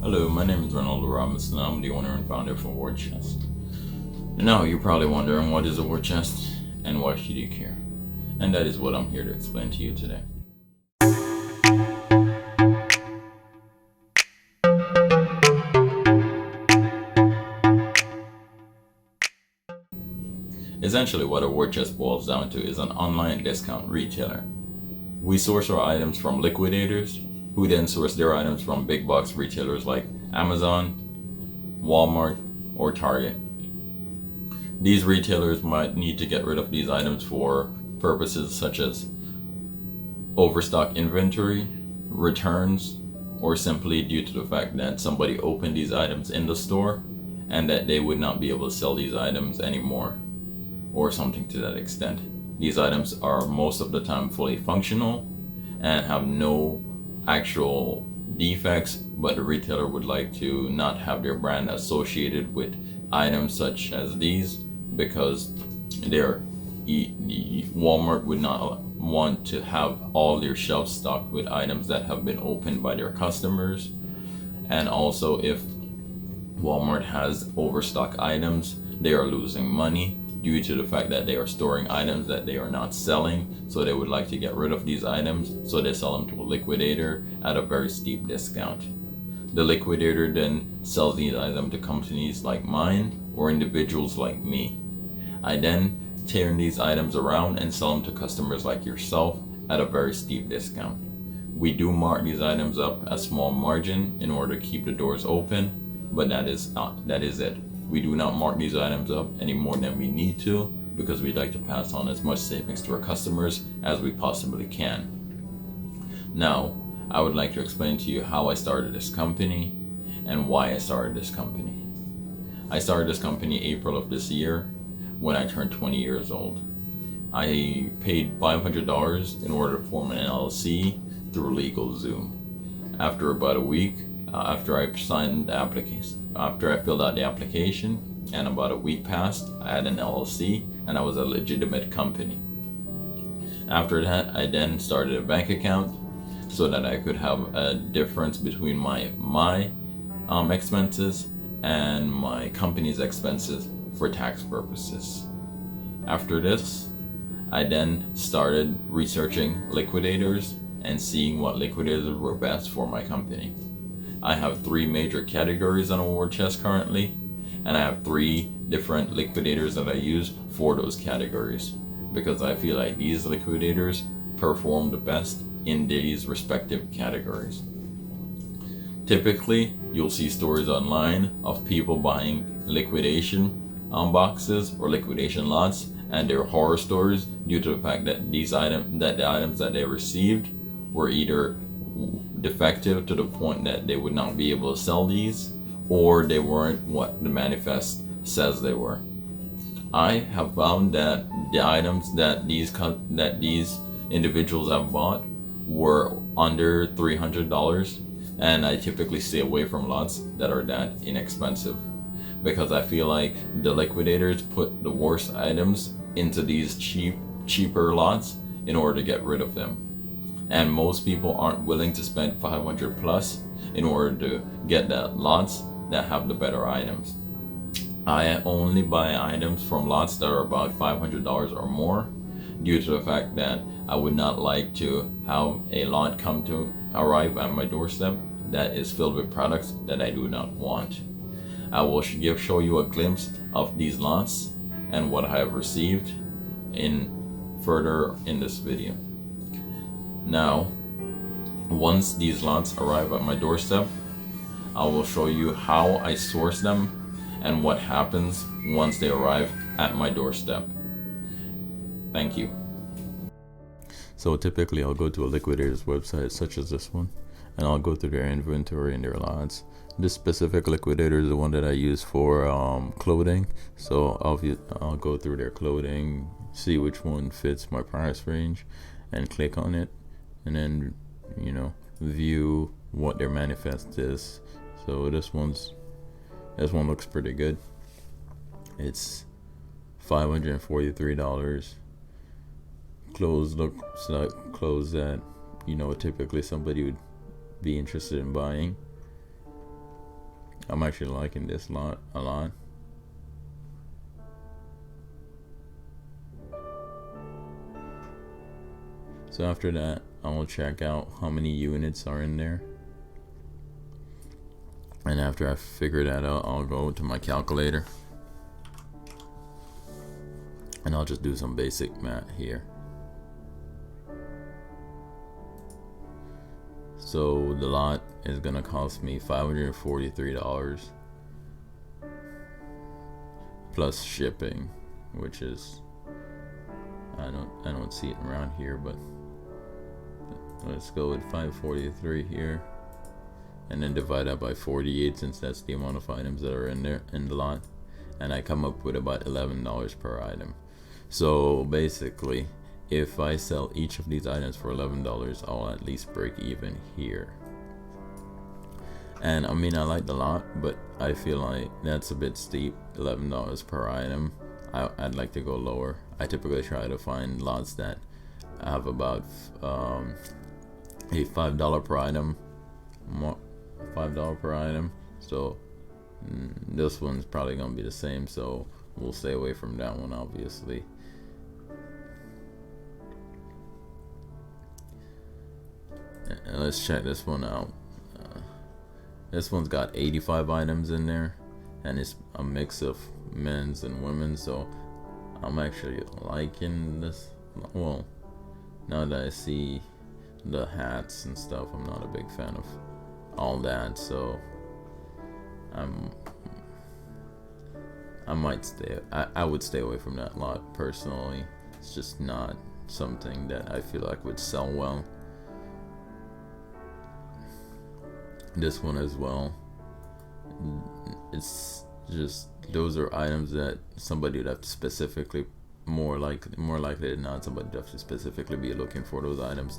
Hello, my name is Ronaldo Robinson. I'm the owner and founder of War Chest. Now, you're probably wondering what is a war chest and why should you care? And that is what I'm here to explain to you today. Essentially, what a war chest boils down to is an online discount retailer. We source our items from liquidators, who then source their items from big box retailers like Amazon, Walmart, or Target. These retailers might need to get rid of these items for purposes such as overstock inventory, returns, or simply due to the fact that somebody opened these items in the store and that they would not be able to sell these items anymore, or something to that extent. These items are most of the time fully functional and have no actual defects, but the retailer would like to not have their brand associated with items such as these because Walmart would not want to have all their shelves stocked with items that have been opened by their customers. And also, if Walmart has overstock items, they are losing money due to the fact that they are storing items that they are not selling. So they would like to get rid of these items, so they sell them to a liquidator at a very steep discount. The liquidator then sells these items to companies like mine or individuals like me. I then turn these items around and sell them to customers like yourself at a very steep discount. We do mark these items up a small margin in order to keep the doors open, but that is it. We do not mark these items up any more than we need to because we'd like to pass on as much savings to our customers as we possibly can. Now, I would like to explain to you how I started this company and why I started this company. I started this company April of this year when I turned 20 years old. I paid $500 in order to form an LLC through LegalZoom. After about a week, after I signed the application, after I filled out the application, and about a week passed, I had an LLC and I was a legitimate company. After that, I then started a bank account so that I could have a difference between my expenses and my company's expenses for tax purposes. After this, I then started researching liquidators and seeing what liquidators were best for my company. I have 3 major categories on a war chest currently, and I have 3 different liquidators that I use for those categories because I feel like these liquidators perform the best in these respective categories. Typically, you'll see stories online of people buying liquidation boxes or liquidation lots, and they're horror stories due to the fact that the items that they received were either defective to the point that they would not be able to sell these, or they weren't what the manifest says they were. I have found that the items that these individuals have bought were under $300, and I typically stay away from lots that are that inexpensive because I feel like the liquidators put the worst items into these cheaper lots in order to get rid of them. And most people aren't willing to spend 500 plus in order to get the lots that have the better items. I only buy items from lots that are about $500 or more due to the fact that I would not like to have a lot arrive at my doorstep that is filled with products that I do not want. I will show you a glimpse of these lots and what I have received further in this video. Now, once these lots arrive at my doorstep, I will show you how I source them and what happens once they arrive at my doorstep. Thank you. So typically I'll go to a liquidator's website such as this one, and I'll go through their inventory and their lots. This specific liquidator is the one that I use for clothing, so I'll go through their clothing, see which one fits my price range, and click on it, and then view what their manifest is. So this one looks pretty good. It's $543. Clothes looks like clothes that typically somebody would be interested in buying. I'm actually liking this lot a lot. So after that, I will check out how many units are in there. And after I figure that out, I'll go to my calculator. And I'll just do some basic math here. So the lot is gonna cost me $543 plus shipping, which is I don't see it around here, but let's go with 543 here, and then divide that by 48 since that's the amount of items that are in there in the lot, and I come up with about $11 per item. So basically, if I sell each of these items for $11, I'll at least break even here. And I mean, I like the lot, but I feel like that's a bit steep, $11 per item. I'd like to go lower. I typically try to find lots that have about a $5 per item, $5 per item. So this one's probably gonna be the same, so we'll stay away from that one, obviously. And let's check this one out. This one's got 85 items in there, and it's a mix of men's and women's, so I'm actually liking this. Well, now that I see the hats and stuff, I'm not a big fan of all that, so I might stay. I would stay away from that lot personally. It's just not something that I feel like would sell well. This one as well. It's just, those are items that somebody would have to specifically, more likely than not, somebody would have to specifically be looking for those items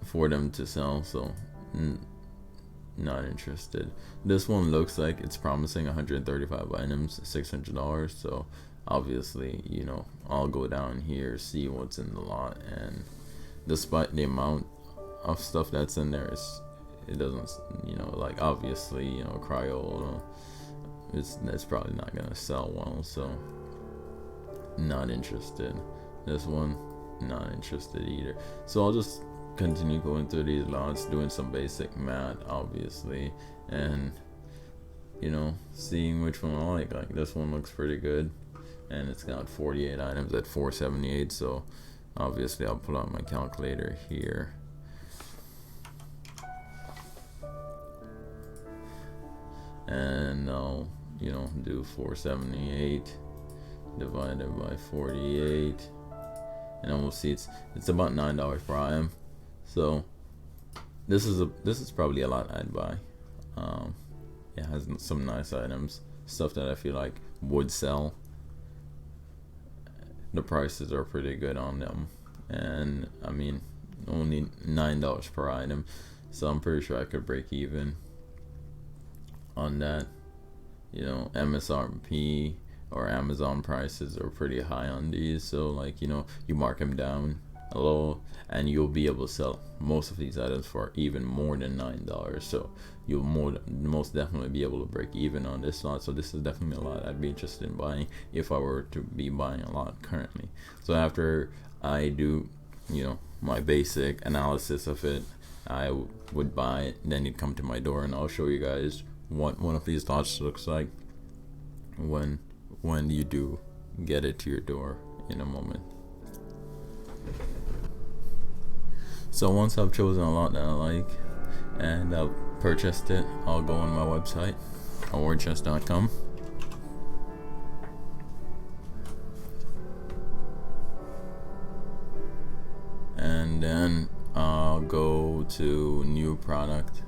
for them to sell. So not interested. This one looks like it's promising 135 items, $600. So obviously, you know, I'll go down here, see what's in the lot, and despite the amount of stuff that's in there, it doesn't, you know, like obviously, you know, Crayola, it's probably not gonna sell well, so not interested. This one, not interested either. So I'll just continue going through these lots, doing some basic math, obviously, and you know, seeing which one I like. Like this one looks pretty good, and it's got 48 items at $478. So obviously, I'll pull out my calculator here. And I'll, you know, do 478 divided by 48, and then we'll see it's about $9 per item. So this is probably a lot I'd buy. It has some nice items, stuff that I feel like would sell. The prices are pretty good on them, and I mean, only $9 per item, so I'm pretty sure I could break even on that. You know, MSRP or Amazon prices are pretty high on these, so like, you know, you mark them down a little and you'll be able to sell most of these items for even more than $9. So you'll most definitely be able to break even on this lot. So this is definitely a lot I'd be interested in buying if I were to be buying a lot currently. So after I do, you know, my basic analysis of it, I would buy it, then it'd come to my door, and I'll show you guys what one of these lots looks like when you do get it to your door in a moment. So once I've chosen a lot that I like and I've purchased it, I'll go on my website, awardchest.com, and then I'll go to new product,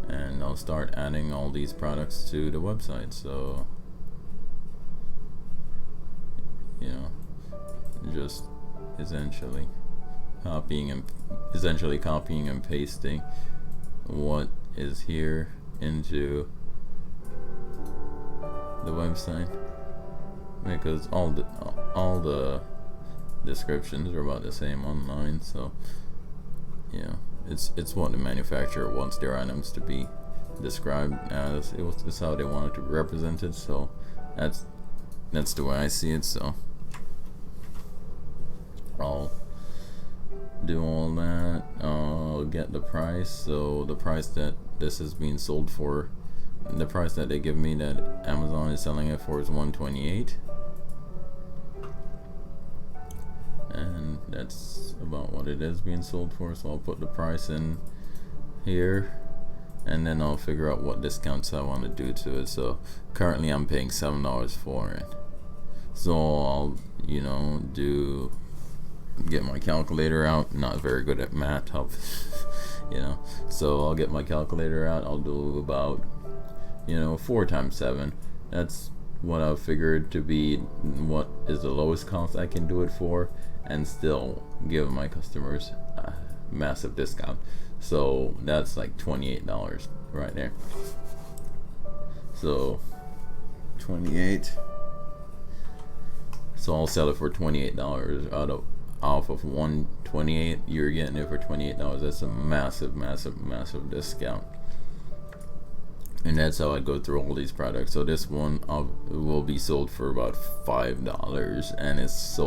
and I'll start adding all these products to the website. So, you know, just essentially copying and pasting what is here into the website. because all the descriptions are about the same online. So yeah, it's what the manufacturer wants their items to be described as. It's how they want it to be represented. So that's the way I see it. So I'll do all that. I'll get the price. So the price that this is being sold for, the price that they give me that Amazon is selling it for is $128, and that's about what it is being sold for. So I'll put the price in here, and then I'll figure out what discounts I want to do to it. So currently I'm paying $7 for it. So I'll get my calculator out. Not very good at math, so I'll get my calculator out. I'll do about 4 times 7. That's what I've figured to be what is the lowest cost I can do it for, and still give my customers a massive discount. So that's like $28 right there. So 28. So I'll sell it for $28 off of 128. You're getting it for $28. That's a massive discount. And that's how I go through all these products. So this one will be sold for about $5, and it's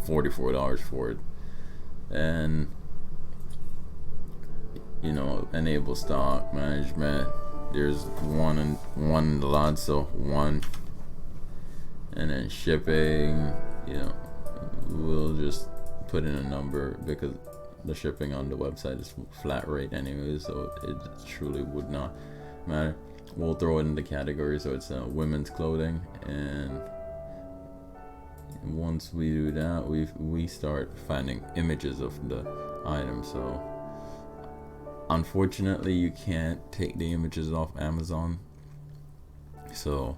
$44 for it. And enable stock management. There's one in the lot, so 1. And then shipping, we'll just put in a number because the shipping on the website is flat rate anyway, so it truly would not matter. We'll throw it in the category, so it's women's clothing, and once we do that, we start finding images of the item. So unfortunately you can't take the images off Amazon, so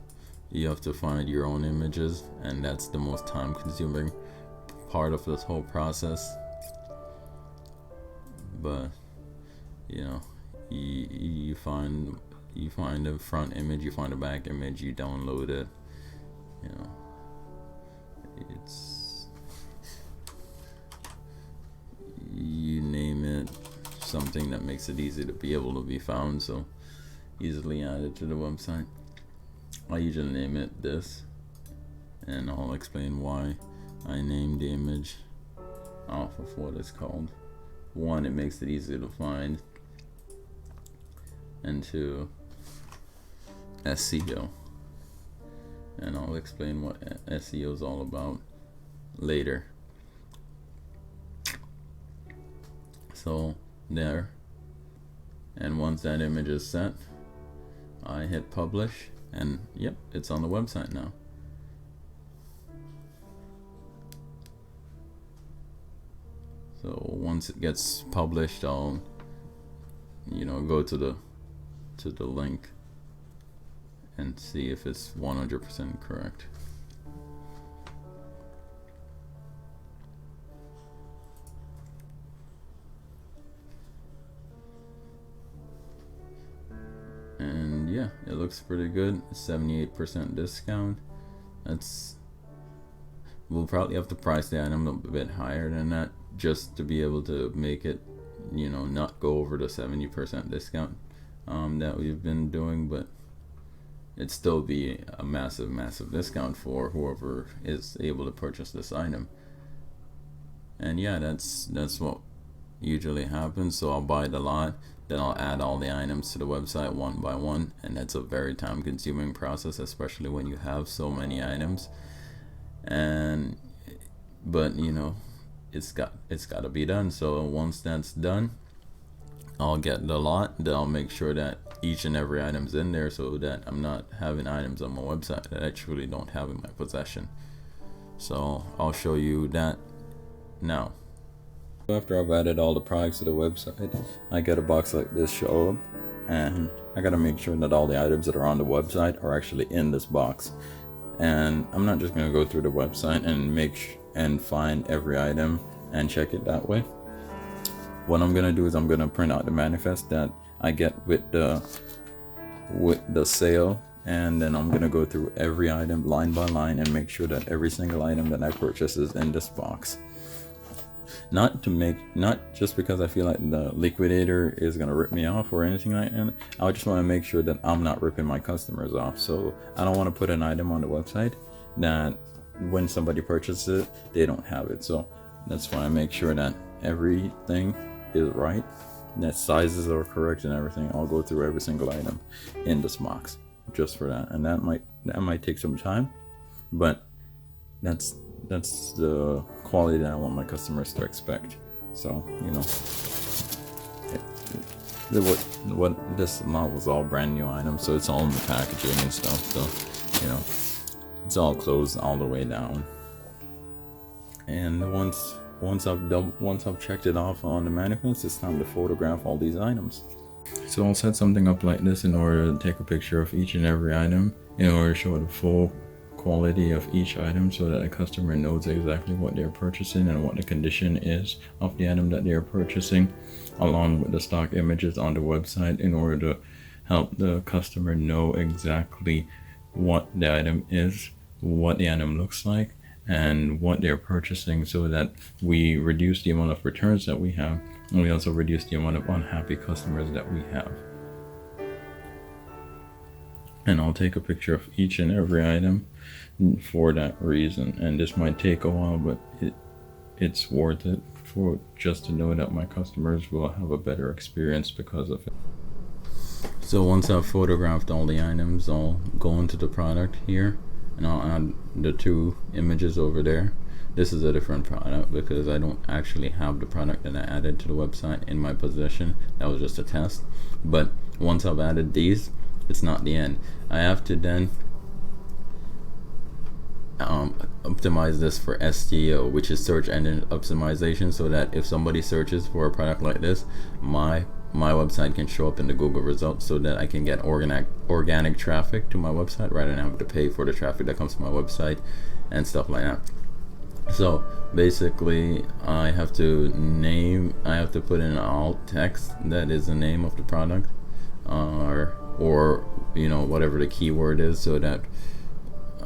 you have to find your own images, and that's the most time consuming part of this whole process. But you find the front image, you find the back image, you download it. It's, you name it, something that makes it easy to be able to be found, so easily added to the website. I usually name it this, and I'll explain why I named the image off of what it's called. 1, it makes it easy to find, and 2, SEO, and I'll explain what SEO is all about later. So there, and once that image is set, I hit publish, and yep, it's on the website now. So once it gets published, I'll go to the link and see if it's 100% correct. And yeah, it looks pretty good. 78% discount. We'll probably have to price the item a bit higher than that just to be able to make it not go over the 70% discount that we've been doing, but it'd still be a massive discount for whoever is able to purchase this item. And yeah, that's what usually happens. So I'll buy the lot, then I'll add all the items to the website one by one, and that's a very time consuming process, especially when you have so many items. But it's got to be done. So once that's done, I'll get the lot, then I'll make sure that each and every item's in there, so that I'm not having items on my website that I truly don't have in my possession. So I'll show you that now. After I've added all the products to the website, I get a box like this show up, and I gotta make sure that all the items that are on the website are actually in this box. And I'm not just gonna go through the website and find every item and check it that way. What I'm gonna do is I'm gonna print out the manifest that I get with the sale, and then I'm gonna go through every item line by line and make sure that every single item that I purchase is in this box. Not just because I feel like the liquidator is gonna rip me off or anything like that. I just want to make sure that I'm not ripping my customers off. So I don't want to put an item on the website that when somebody purchases it, they don't have it. So that's why I make sure that everything is right, that sizes are correct and everything. I'll go through every single item in this box just for that, and that might take some time, but that's the quality that I want my customers to expect. So what this model is all brand new items, so it's all in the packaging and stuff. So it's all closed all the way down. And once I've checked it off on the manifest, it's time to photograph all these items. So I'll set something up like this in order to take a picture of each and every item in order to show the full quality of each item, so that a customer knows exactly what they're purchasing and what the condition is of the item that they're purchasing, along with the stock images on the website, in order to help the customer know exactly what the item is, what the item looks like, and what they're purchasing, so that we reduce the amount of returns that we have, and we also reduce the amount of unhappy customers that we have. And I'll take a picture of each and every item for that reason. And this might take a while, but it's worth it, for just to know that my customers will have a better experience because of it. So once I've photographed all the items, I'll go into the product here and I'll add the 2 images over there. This is a different product because I don't actually have the product that I added to the website in my possession. That was just a test. But once I've added these, it's not the end. I have to then optimize this for SEO, which is search engine optimization, so that if somebody searches for a product like this, my website can show up in the Google results, so that I can get organic traffic to my website rather than having to pay for the traffic that comes to my website and stuff like that. So basically I have to put in alt text that is the name of the product, or whatever the keyword is, so that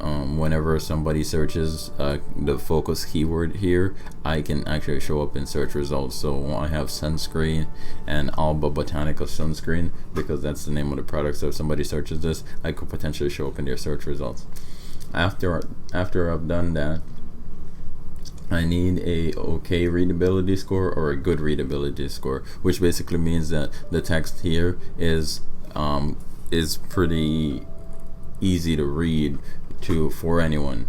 whenever somebody searches the focus keyword here, I can actually show up in search results. So I have sunscreen and Alba Botanica sunscreen because that's the name of the product. So if somebody searches this, I could potentially show up in their search results. After I've done that, I need a okay readability score or a good readability score, which basically means that the text here is pretty easy to read for anyone,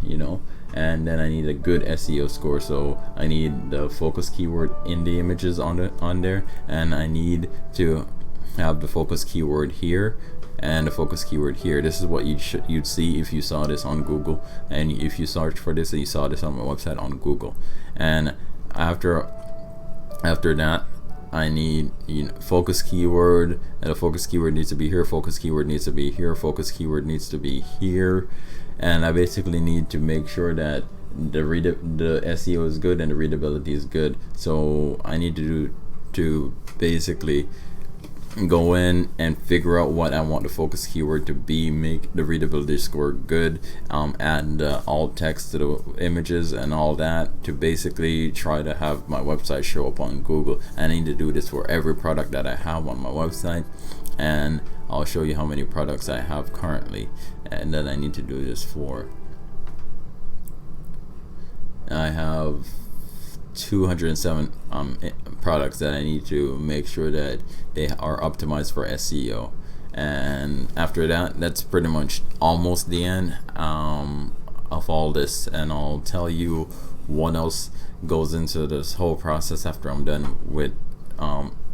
and then I need a good SEO score. So I need the focus keyword in the images on there, and I need to have the focus keyword here and the focus keyword here. This is what you'd see if you saw this on Google, and if you search for this and you saw this on my website on Google. And after that, I need focus keyword, and the focus keyword needs to be here, focus keyword needs to be here, focus keyword needs to be here. And I basically need to make sure that the SEO is good and the readability is good. So I need to basically go in and figure out what I want the focus keyword to be, make the readability score good, add the alt text to the images and all that, to basically try to have my website show up on Google. I need to do this for every product that I have on my website, and I'll show you how many products I have currently and that I need to do this for. I have 207 products that I need to make sure that they are optimized for SEO. And after that, that's pretty much almost the end of all this, and I'll tell you what else goes into this whole process after I'm done with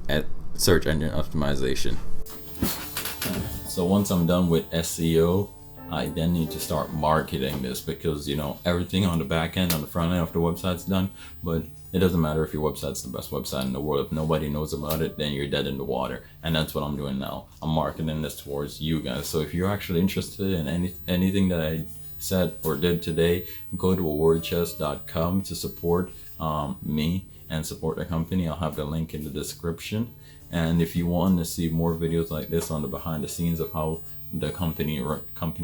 at search engine optimization. So once I'm done with SEO, I then need to start marketing this, because everything on the back end, on the front end of the website's done, but it doesn't matter if your website's the best website in the world. If nobody knows about it, then you're dead in the water. And that's what I'm doing now. I'm marketing this towards you guys. So if you're actually interested in anything that I said or did today, go to awardchest.com to support me and support the company. I'll have the link in the description. And if you want to see more videos like this on the behind the scenes of how the company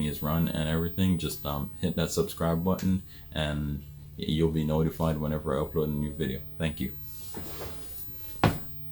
is run and everything, just hit that subscribe button and you'll be notified whenever I upload a new video. Thank you.